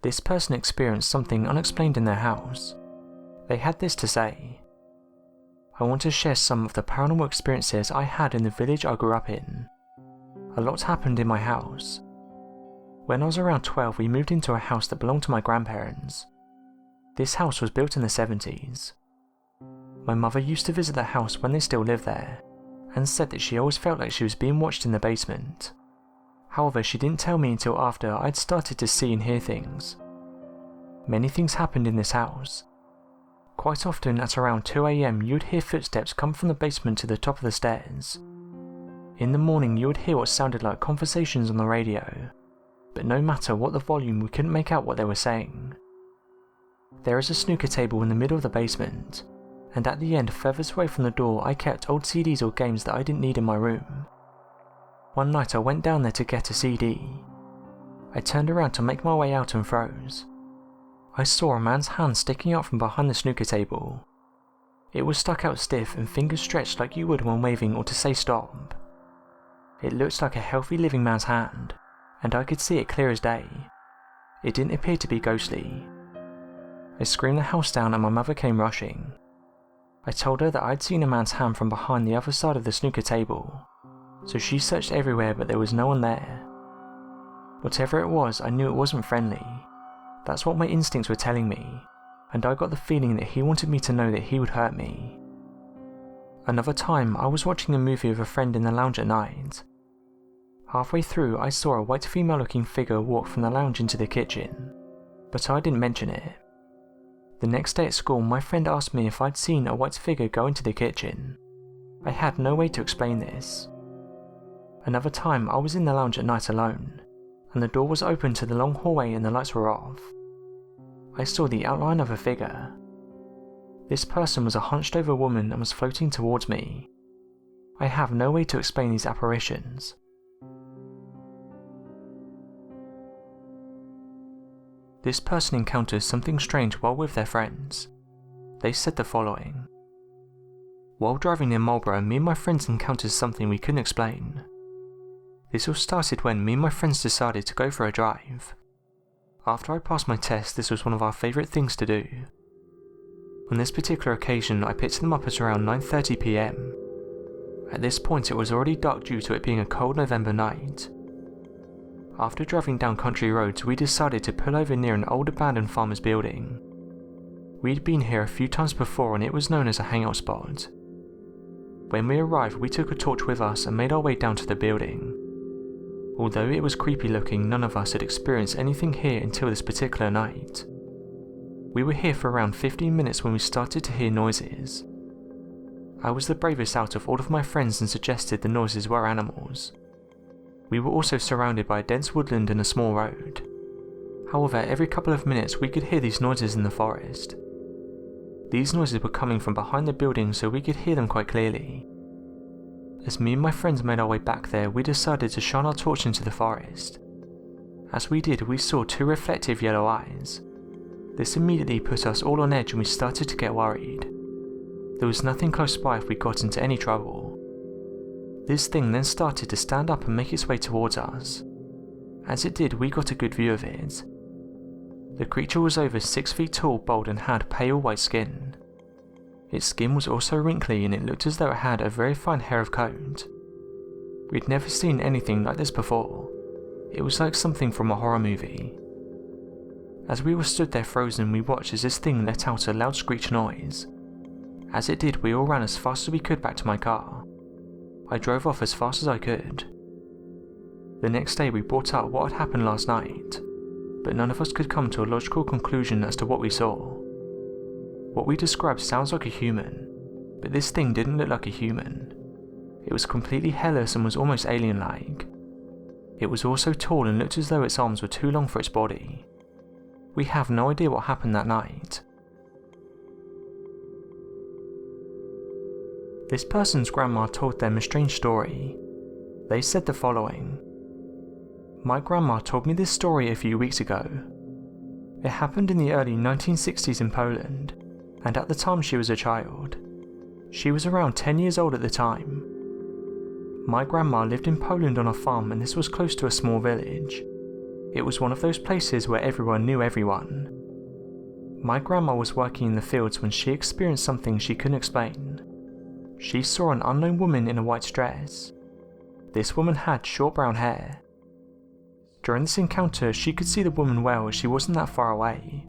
This person experienced something unexplained in their house. They had this to say: "I want to share some of the paranormal experiences I had in the village I grew up in. A lot happened in my house. When I was around 12, we moved into a house that belonged to my grandparents. This house was built in the 70s. My mother used to visit the house when they still lived there, and said that she always felt like she was being watched in the basement. However, she didn't tell me until after I'd started to see and hear things. Many things happened in this house. Quite often at around 2 AM you would hear footsteps come from the basement to the top of the stairs. In the morning you would hear what sounded like conversations on the radio, but no matter what the volume we couldn't make out what they were saying. There is a snooker table in the middle of the basement, and at the end furthest away from the door I kept old CDs or games that I didn't need in my room. One night I went down there to get a CD. I turned around to make my way out and froze. I saw a man's hand sticking out from behind the snooker table. It was stuck out stiff and fingers stretched like you would when waving or to say stop. It looked like a healthy living man's hand, and I could see it clear as day. It didn't appear to be ghostly. I screamed the house down and my mother came rushing. I told her that I'd seen a man's hand from behind the other side of the snooker table, so she searched everywhere but there was no one there. Whatever it was, I knew it wasn't friendly. That's what my instincts were telling me, and I got the feeling that he wanted me to know that he would hurt me. Another time, I was watching a movie with a friend in the lounge at night. Halfway through, I saw a white female-looking figure walk from the lounge into the kitchen, but I didn't mention it. The next day at school, my friend asked me if I'd seen a white figure go into the kitchen. I had no way to explain this. Another time, I was in the lounge at night alone, and the door was open to the long hallway and the lights were off. I saw the outline of a figure. This person was a hunched over woman and was floating towards me. I have no way to explain these apparitions. This person encounters something strange while with their friends. They said the following: "While driving near Marlborough, me and my friends encountered something we couldn't explain. This all started when me and my friends decided to go for a drive. After I passed my test, this was one of our favourite things to do. On this particular occasion, I picked them up at around 9:30 PM. At this point it was already dark due to it being a cold November night. After driving down country roads, we decided to pull over near an old abandoned farmer's building. We'd been here a few times before and it was known as a hangout spot. When we arrived, we took a torch with us and made our way down to the building. Although it was creepy looking, none of us had experienced anything here until this particular night. We were here for around 15 minutes when we started to hear noises. I was the bravest out of all of my friends and suggested the noises were animals. We were also surrounded by a dense woodland and a small road. However, every couple of minutes we could hear these noises in the forest. These noises were coming from behind the building, so we could hear them quite clearly. As me and my friends made our way back there, we decided to shine our torch into the forest. As we did, we saw two reflective yellow eyes. This immediately put us all on edge and we started to get worried. There was nothing close by if we got into any trouble. This thing then started to stand up and make its way towards us. As it did, we got a good view of it. The creature was over 6 feet tall, bald and had pale white skin. Its skin was also wrinkly and it looked as though it had a very fine hair of coat. We'd never seen anything like this before. It was like something from a horror movie. As we were stood there frozen, we watched as this thing let out a loud screech noise. As it did, we all ran as fast as we could back to my car. I drove off as fast as I could. The next day we brought up what had happened last night, but none of us could come to a logical conclusion as to what we saw. What we described sounds like a human, but this thing didn't look like a human. It was completely hairless and was almost alien-like. It was also tall and looked as though its arms were too long for its body. We have no idea what happened that night. This person's grandma told them a strange story. They said the following: "My grandma told me this story a few weeks ago. It happened in the early 1960s in Poland, and at the time she was a child. She was around 10 years old at the time. My grandma lived in Poland on a farm and this was close to a small village. It was one of those places where everyone knew everyone. My grandma was working in the fields when she experienced something she couldn't explain. She saw an unknown woman in a white dress. This woman had short brown hair. During this encounter, she could see the woman well as she wasn't that far away.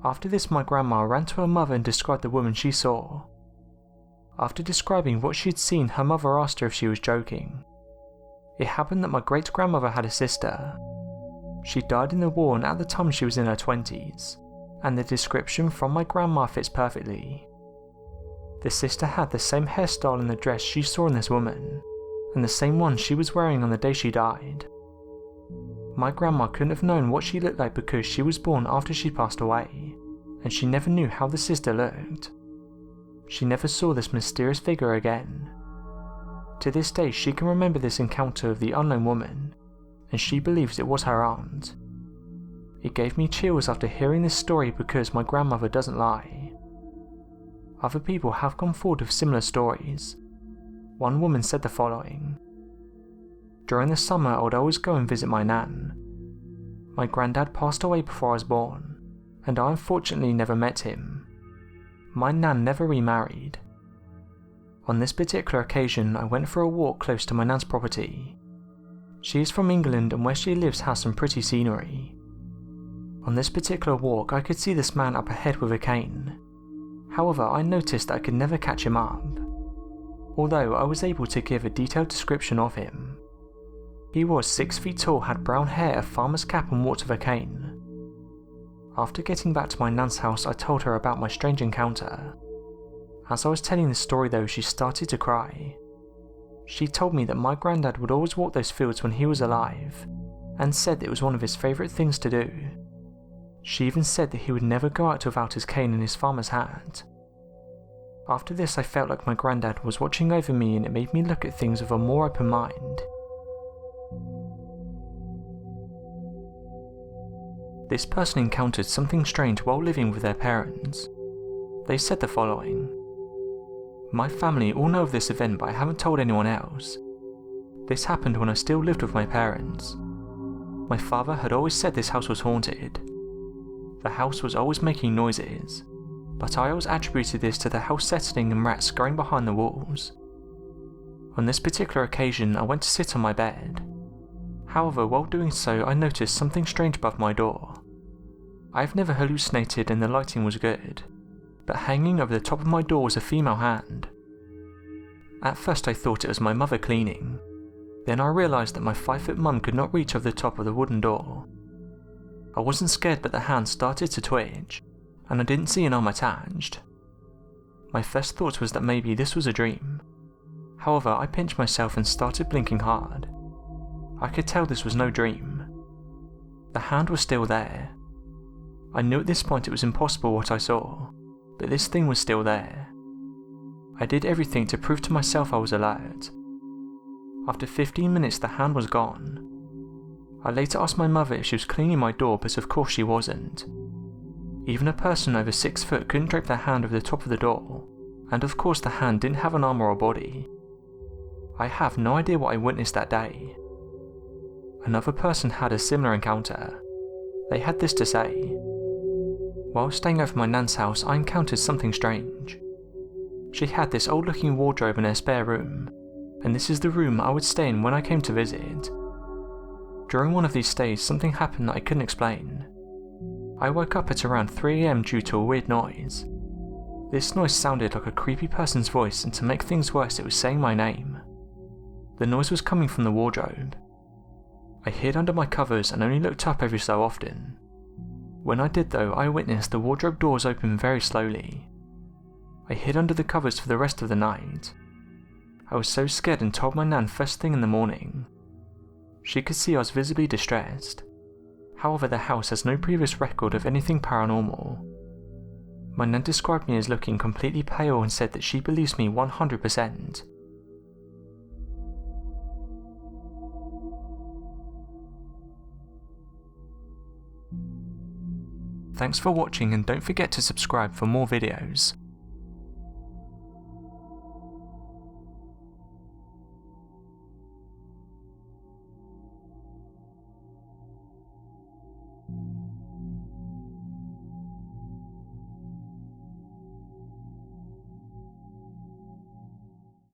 After this, my grandma ran to her mother and described the woman she saw. After describing what she had seen, her mother asked her if she was joking. It happened that my great-grandmother had a sister. She died in the war, and at the time she was in her 20s, and the description from my grandma fits perfectly. The sister had the same hairstyle and the dress she saw in this woman, and the same one she was wearing on the day she died. My grandma couldn't have known what she looked like because she was born after she passed away, and she never knew how the sister looked. She never saw this mysterious figure again. To this day, she can remember this encounter of the unknown woman, and she believes it was her aunt. It gave me chills after hearing this story because my grandmother doesn't lie. Other people have come forward with similar stories. One woman said the following: "During the summer, I would always go and visit my nan. My granddad passed away before I was born, and I unfortunately never met him. My nan never remarried. On this particular occasion, I went for a walk close to my nan's property. She is from England, and where she lives has some pretty scenery. On this particular walk, I could see this man up ahead with a cane. However, I noticed that I could never catch him up, although I was able to give a detailed description of him. He was 6 feet tall, had brown hair, a farmer's cap, and walked with a cane. After getting back to my nan's house, I told her about my strange encounter. As I was telling this story though, she started to cry. She told me that my granddad would always walk those fields when he was alive, and said that it was one of his favourite things to do. She even said that he would never go out without his cane and his farmer's hat. After this, I felt like my granddad was watching over me, and it made me look at things with a more open mind. This person encountered something strange while living with their parents. They said the following: "My family all know of this event, but I haven't told anyone else. This happened when I still lived with my parents. My father had always said this house was haunted. The house was always making noises, but I always attributed this to the house settling and rats scurrying behind the walls. On this particular occasion, I went to sit on my bed. However, while doing so, I noticed something strange above my door. I've never hallucinated and the lighting was good, but hanging over the top of my door was a female hand. At first I thought it was my mother cleaning. Then I realised that my 5-foot mum could not reach over the top of the wooden door. I wasn't scared, but the hand started to twitch, and I didn't see an arm attached. My first thought was that maybe this was a dream. However, I pinched myself and started blinking hard. I could tell this was no dream. The hand was still there. I knew at this point it was impossible what I saw, but this thing was still there. I did everything to prove to myself I was alert. After 15 minutes, the hand was gone. I later asked my mother if she was cleaning my door, but of course she wasn't. Even a person over 6 foot couldn't drape their hand over the top of the door, and of course the hand didn't have an arm or a body. I have no idea what I witnessed that day. Another person had a similar encounter. They had this to say: "While staying over my nan's house, I encountered something strange. She had this old looking wardrobe in her spare room, and this is the room I would stay in when I came to visit. During one of these stays, something happened that I couldn't explain. I woke up at around 3 AM due to a weird noise. This noise sounded like a creepy person's voice, and to make things worse, it was saying my name. The noise was coming from the wardrobe. I hid under my covers and only looked up every so often. When I did though, I witnessed the wardrobe doors open very slowly. I hid under the covers for the rest of the night. I was so scared and told my nan first thing in the morning. She could see I was visibly distressed. However, the house has no previous record of anything paranormal. My nan described me as looking completely pale and said that she believes me 100%. Thanks for watching, and don't forget to subscribe for more videos.